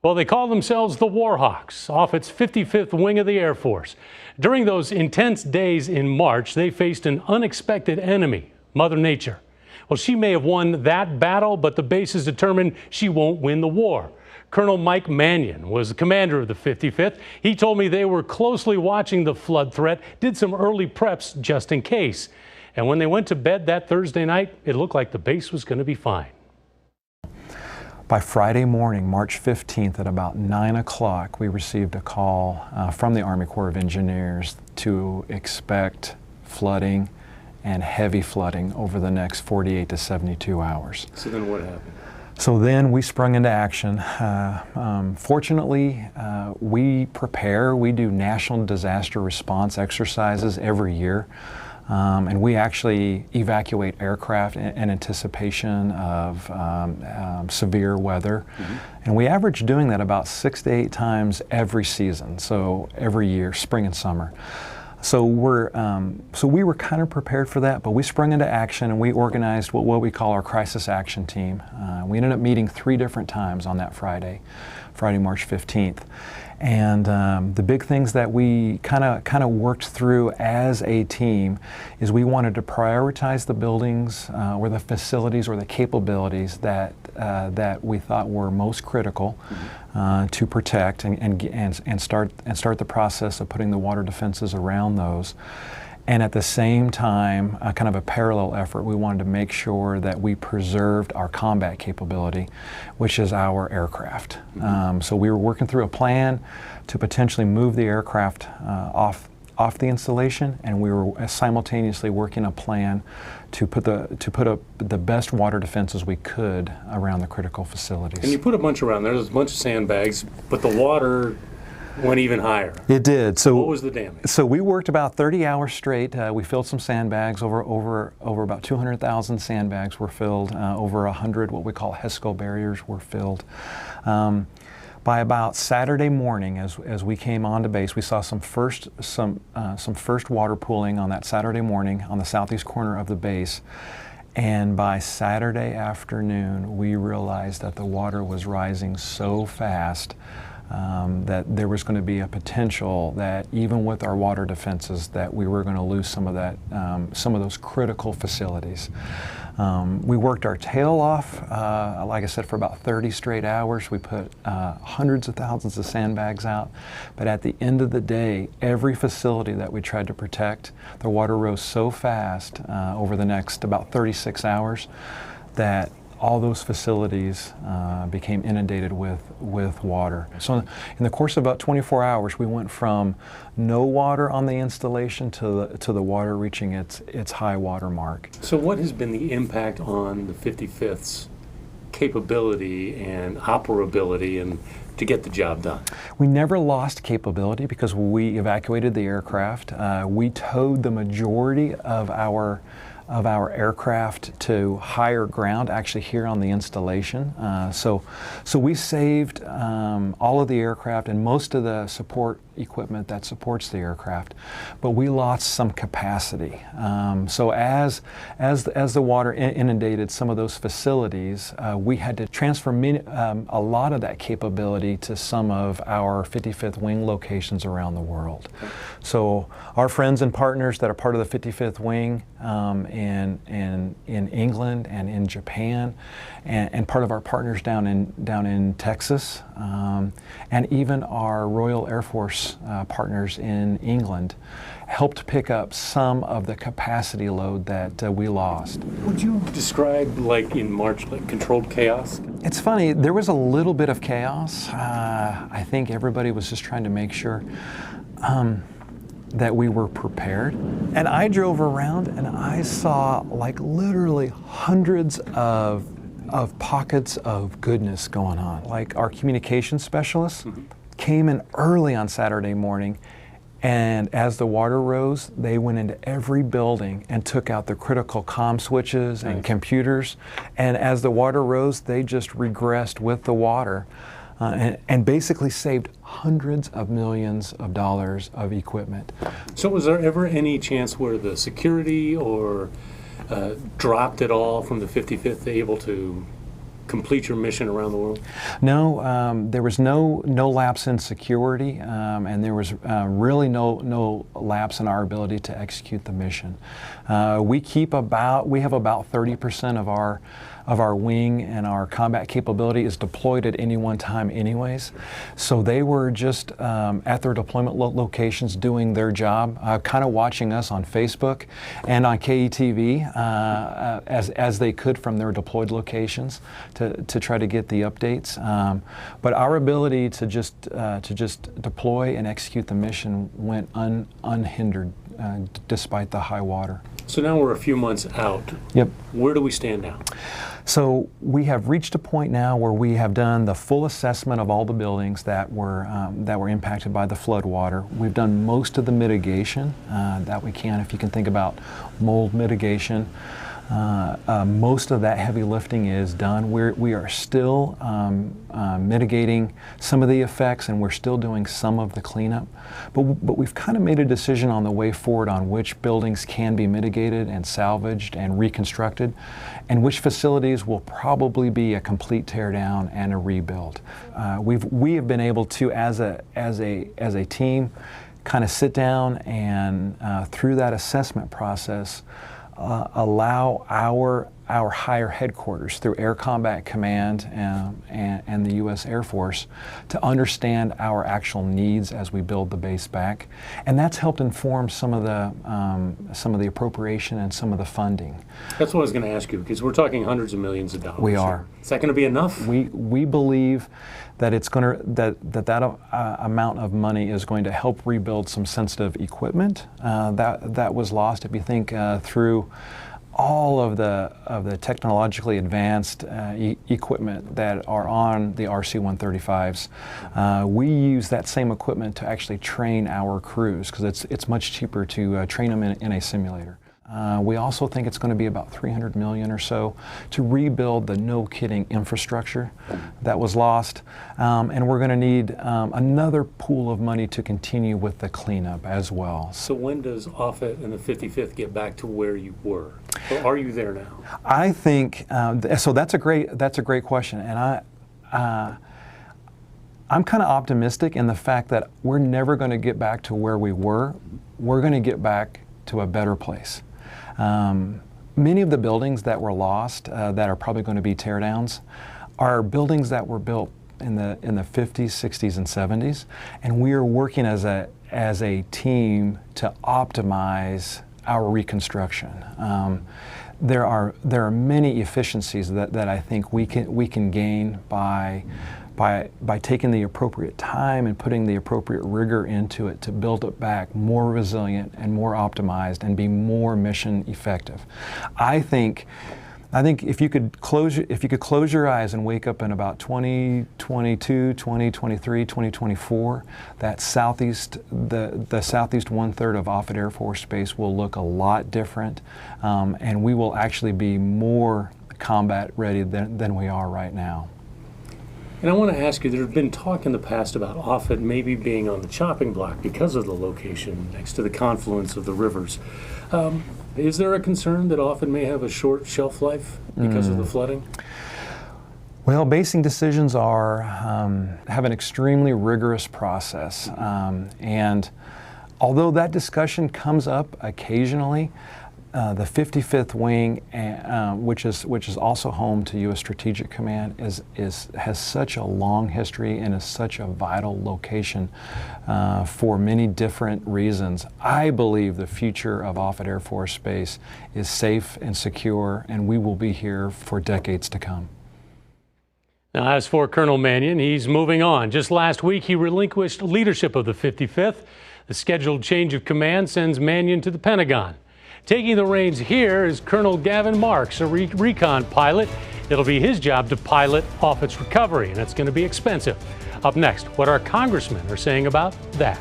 Well, they call themselves the Warhawks, off its 55th wing of the Air Force. During those intense days in March, they faced an unexpected enemy, Mother Nature. Well, she may have won that battle, but the base is determined she won't win the war. Colonel Mike Mannion was the commander of the 55th. He told me they were closely watching the flood threat, did some early preps just in case. And when they went to bed that Thursday night, it looked like the base was going to be fine. By Friday morning, March 15th at about 9 o'clock, we received a call from the Army Corps of Engineers to expect flooding and heavy flooding over the next 48 to 72 hours. So then what happened? So then we sprung into action. Fortunately, we do national disaster response exercises every year. And we actually evacuate aircraft in anticipation of severe weather. And we average doing that about 6 to 8 times every season, so every year, spring and summer. So we were kind of prepared for that, but we sprung into action and we organized what we call our crisis action team. We ended up meeting 3 different times on that Friday, March 15th. And the big things that we kind of worked through as a team is we wanted to prioritize the buildings or the facilities or the capabilities that we thought were most critical to protect and start the process of putting the water defenses around those. And at the same time, kind of a parallel effort, we wanted to make sure that we preserved our combat capability, which is our aircraft. So we were working through a plan to potentially move the aircraft off the installation, and we were simultaneously working a plan to put up the best water defenses we could around the critical facilities. And you put a bunch around there. There's a bunch of sandbags, but the water went even higher. It did. So what was the damage? So we worked about 30 hours straight. We filled some sandbags. Over about 200,000 sandbags were filled. Over 100 what we call HESCO barriers were filled. By about Saturday morning, as we came onto base, we saw some first water pooling on that Saturday morning on the southeast corner of the base. And by Saturday afternoon, we realized that the water was rising so fast that there was going to be a potential that even with our water defenses that we were going to lose some of those critical facilities. We worked our tail off, like I said, for about 30 straight hours. We put hundreds of thousands of sandbags out, but at the end of the day, every facility that we tried to protect, the water rose so fast over the next about 36 hours that all those facilities became inundated with water. So in the course of about 24 hours, we went from no water on the installation to the water reaching its high water mark. So what has been the impact on the 55th's capability and operability and to get the job done? We never lost capability because we evacuated the aircraft. We towed the majority of our aircraft to higher ground, actually here on the installation. So we saved all of the aircraft and most of the support equipment that supports the aircraft, but we lost some capacity. So as the water inundated some of those facilities, we had to transfer a lot of that capability to some of our 55th Wing locations around the world. So our friends and partners that are part of the 55th Wing in England and in Japan, and part of our partners down in Texas, and even our Royal Air Force partners in England helped pick up some of the capacity load that we lost. Would you describe, like in March, like controlled chaos? It's funny, there was a little bit of chaos. I think everybody was just trying to make sure that we were prepared. And I drove around and I saw like literally hundreds of pockets of goodness going on. Like our communications specialists came in early on Saturday morning, and as the water rose, they went into every building and took out the critical comm switches and computers. And as the water rose, they just regressed with the water and basically saved hundreds of millions of dollars of equipment. So was there ever any chance where the security or dropped at all from the 55th able to complete your mission around the world? No, there was no lapse in security, and there was really no lapse in our ability to execute the mission. We have about 30% of our wing and our combat capability is deployed at any one time anyways. So they were just at their deployment locations doing their job, kind of watching us on Facebook and on KETV as they could from their deployed locations to try to get the updates. But our ability to just deploy and execute the mission went unhindered despite the high water. So now we're a few months out. Yep. Where do we stand now? So we have reached a point now where we have done the full assessment of all the buildings that were impacted by the flood water. We've done most of the mitigation that we can. If you can think about mold mitigation, most of that heavy lifting is done. We are still mitigating some of the effects, and we're still doing some of the cleanup. But we've kind of made a decision on the way forward on which buildings can be mitigated and salvaged and reconstructed, and which facilities will probably be a complete tear down and a rebuild. We have been able to, as a team, kind of sit down and through that assessment process, allow our higher headquarters through Air Combat Command and the U.S. Air Force to understand our actual needs as we build the base back, and that's helped inform some of the appropriation and some of the funding. That's what I was going to ask you, because we're talking hundreds of millions of dollars. We are. Is that going to be enough? We believe that it's going to that amount of money is going to help rebuild some sensitive equipment that was lost. If you think through all of the technologically advanced equipment that are on the RC-135s, we use that same equipment to actually train our crews, because it's much cheaper to train them in a simulator. We also think it's going to be about $300 million or so to rebuild the no-kidding infrastructure that was lost, and we're going to need another pool of money to continue with the cleanup as well. So when does Offutt and the 55th get back to where you were? Or are you there now? I think so. That's a great question, and I'm kind of optimistic in the fact that we're never going to get back to where we were. We're going to get back to a better place. Many of the buildings that were lost that are probably going to be tear downs are buildings that were built in the 50s, 60s, and 70s, and we are working as a team to optimize our reconstruction. There are many efficiencies that I think we can gain by taking the appropriate time and putting the appropriate rigor into it to build it back more resilient and more optimized and be more mission effective. I think if you could close your eyes and wake up in about 2022, 2023, 2024, that the southeast 1/3 of Offutt Air Force Base will look a lot different, and we will actually be more combat ready than we are right now. And I want to ask you, there's been talk in the past about Offutt maybe being on the chopping block because of the location next to the confluence of the rivers. Is there a concern that Offutt may have a short shelf life because of the flooding? Well, basing decisions have an extremely rigorous process, and although that discussion comes up occasionally, the 55th Wing, which is also home to U.S. Strategic Command, has such a long history and is such a vital location for many different reasons. I believe the future of Offutt Air Force Base is safe and secure, and we will be here for decades to come. Now, as for Colonel Manion, he's moving on. Just last week, he relinquished leadership of the 55th. The scheduled change of command sends Manion to the Pentagon. Taking the reins here is Colonel Gavin Marks, a recon pilot. It'll be his job to pilot Offutt's recovery, and it's going to be expensive. Up next, what our congressmen are saying about that.